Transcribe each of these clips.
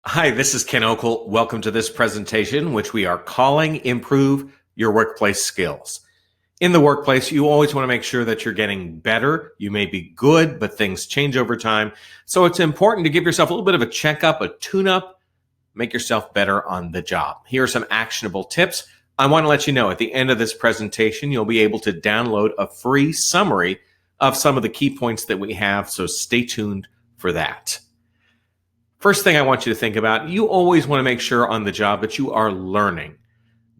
Hi, this is Ken Okel. Welcome to this presentation, which we are calling Improve Your Workplace Skills. In the workplace, you always want to make sure that you're getting better. You may be good, but things change over time. So it's important to give yourself a little bit of a checkup, a tune-up, make yourself better on the job. Here are some actionable tips. I want to let you know at the end of this presentation, you'll be able to download a free summary of some of the key points that we have, so stay tuned for that. First thing I want you to think about, you always want to make sure on the job that you are learning,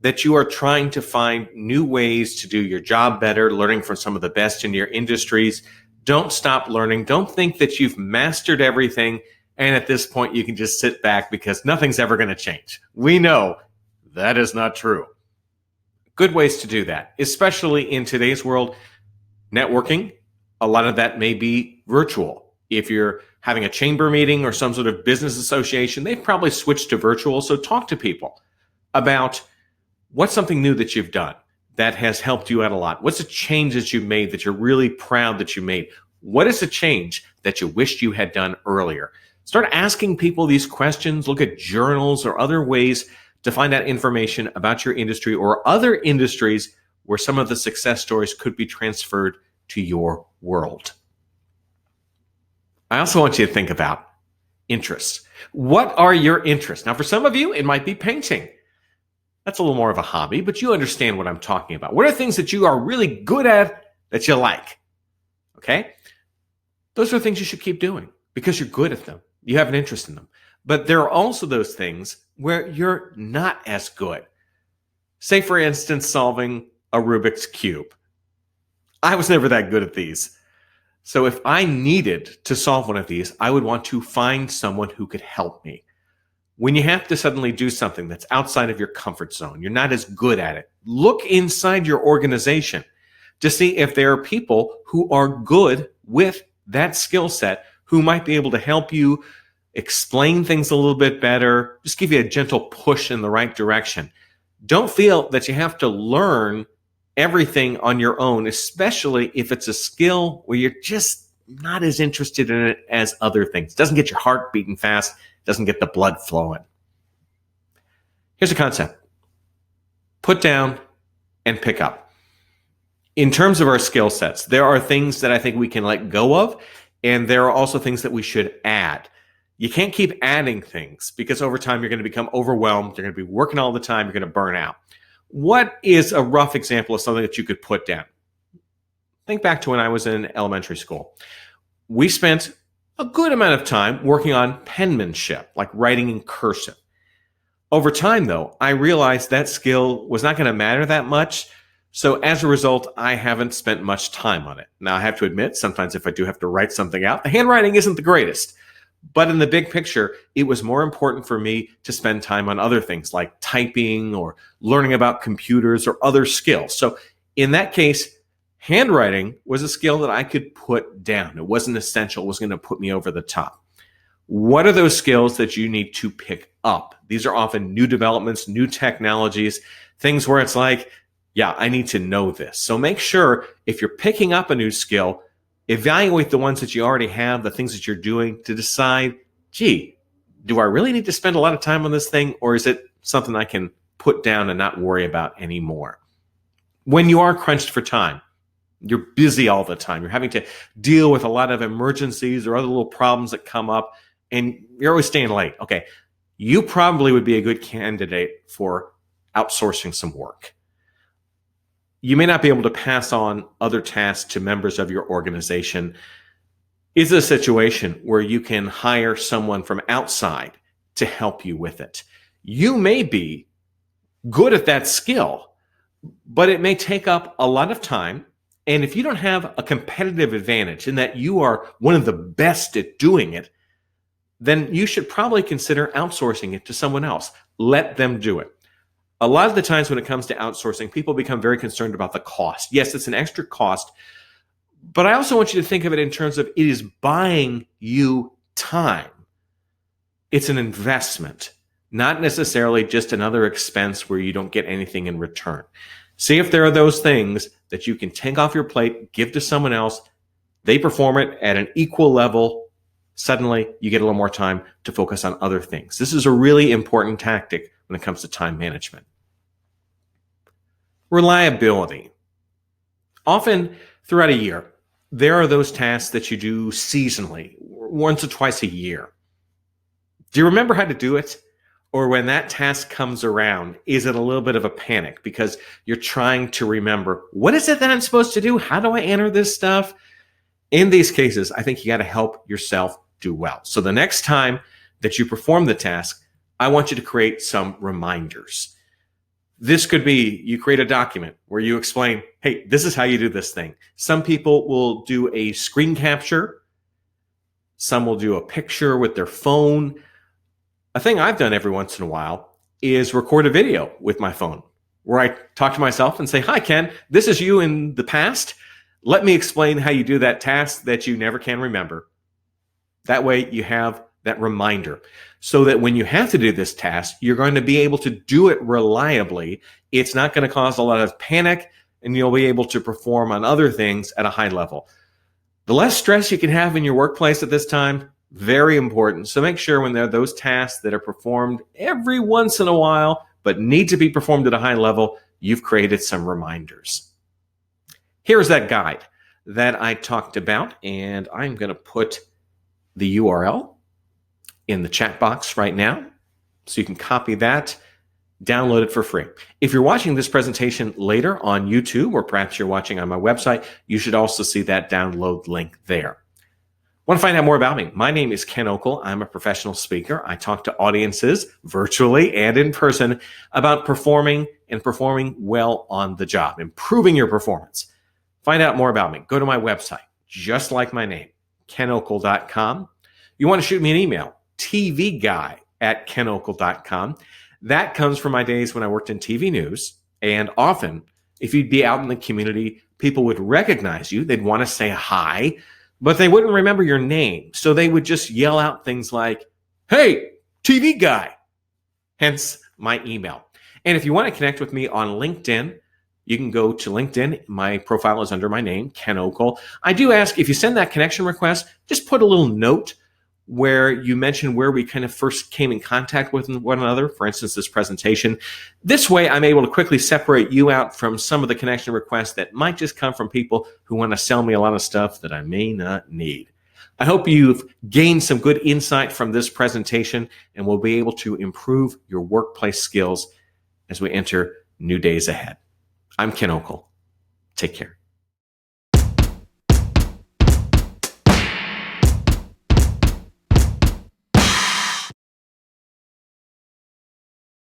that you are trying to find new ways to do your job better, learning from some of the best in your industries. Don't stop learning. Don't think that you've mastered everything, and at this point you can just sit back because nothing's ever going to change. We know that is not true. Good ways to do that, especially in today's world. Networking, a lot of that may be virtual. If you're having a chamber meeting or some sort of business association, they've probably switched to virtual. So talk to people about what's something new that you've done that has helped you out a lot. What's a change that you've made that you're really proud that you made? What is a change that you wished you had done earlier? Start asking people these questions. Look at journals or other ways to find out information about your industry or other industries where some of the success stories could be transferred to your world. I also want you to think about interests. What are your interests? Now, for some of you, it might be painting. That's a little more of a hobby, but you understand what I'm talking about. What are things that you are really good at that you like? Okay? Those are things you should keep doing because you're good at them. You have an interest in them. But there are also those things where you're not as good. Say, for instance, solving a Rubik's Cube. I was never that good at these. So if I needed to solve one of these, I would want to find someone who could help me. When you have to suddenly do something that's outside of your comfort zone, you're not as good at it, look inside your organization to see if there are people who are good with that skill set who might be able to help you explain things a little bit better, just give you a gentle push in the right direction. Don't feel that you have to learn everything on your own, especially if it's a skill where you're just not as interested in it as other things. It doesn't get your heart beating fast, doesn't get the blood flowing. Here's a concept. Put down and pick up. In terms of our skill sets, there are things that I think we can let go of, and there are also things that we should add. You can't keep adding things because over time you're going to become overwhelmed, you're going to be working all the time, you're going to burn out. What is a rough example of something that you could put down? Think back to when I was in elementary school. We spent a good amount of time working on penmanship, like writing in cursive. Over time, though, I realized that skill was not going to matter that much. So as a result, I haven't spent much time on it. Now, I have to admit, sometimes if I do have to write something out, the handwriting isn't the greatest. But in the big picture, it was more important for me to spend time on other things like typing or learning about computers or other skills. So in that case, handwriting was a skill that I could put down. It wasn't essential. It was going to put me over the top. What are those skills that you need to pick up? These are often new developments, new technologies, things where it's like, yeah, I need to know this. So make sure if you're picking up a new skill, evaluate the ones that you already have, the things that you're doing to decide, gee, do I really need to spend a lot of time on this thing, or is it something I can put down and not worry about anymore? When you are crunched for time, you're busy all the time, you're having to deal with a lot of emergencies or other little problems that come up, and you're always staying late. Okay, you probably would be a good candidate for outsourcing some work. You may not be able to pass on other tasks to members of your organization. Is it a situation where you can hire someone from outside to help you with it? You may be good at that skill, but it may take up a lot of time. And if you don't have a competitive advantage in that you are one of the best at doing it, then you should probably consider outsourcing it to someone else. Let them do it. A lot of the times when it comes to outsourcing, people become very concerned about the cost. Yes, it's an extra cost, but I also want you to think of it in terms of it is buying you time. It's an investment, not necessarily just another expense where you don't get anything in return. See if there are those things that you can take off your plate, give to someone else. They perform it at an equal level. suddenly you get a little more time to focus on other things. This is a really important tactic when it comes to time management. Reliability. Often throughout a year, there are those tasks that you do seasonally, once or twice a year. Do you remember how to do it? Or when that task comes around, is it a little bit of a panic because you're trying to remember, what is it that I'm supposed to do? How do I enter this stuff? In these cases, I think you got to help yourself do well. So the next time that you perform the task, I want you to create some reminders. This could be you create a document where you explain, hey, this is how you do this thing. Some people will do a screen capture. Some will do a picture with their phone. A thing I've done every once in a while is record a video with my phone where I talk to myself and say, hi, Ken, this is you in the past. Let me explain how you do that task that you never can remember. That way you have that reminder so that when you have to do this task, you're going to be able to do it reliably. It's not going to cause a lot of panic, and you'll be able to perform on other things at a high level. The less stress you can have in your workplace at this time, very important. So make sure when there are those tasks that are performed every once in a while, but need to be performed at a high level, you've created some reminders. Here's that guide that I talked about, and I'm going to put the URL in the chat box right now, so you can copy that, download it for free. If you're watching this presentation later on YouTube, or perhaps you're watching on my website, you should also see that download link there. Want to find out more about me? My name is Ken Okel. I'm a professional speaker. I talk to audiences virtually and in person about performing well on the job, improving your performance. Find out more about me. Go to my website, just like my name, kenokel.com. You want to shoot me an email, tvguy@kenokel.com. That comes from my days when I worked in TV news. And often, if you'd be out in the community, people would recognize you. They'd want to say hi, but they wouldn't remember your name. So they would just yell out things like, hey, TV guy, hence my email. And if you want to connect with me on LinkedIn, you can go to LinkedIn. My profile is under my name, Ken Okel. I do ask if you send that connection request, just put a little note where you mention where we kind of first came in contact with one another, for instance, this presentation. This way, I'm able to quickly separate you out from some of the connection requests that might just come from people who want to sell me a lot of stuff that I may not need. I hope you've gained some good insight from this presentation and will be able to improve your workplace skills as we enter new days ahead. I'm Ken Okel. Take care.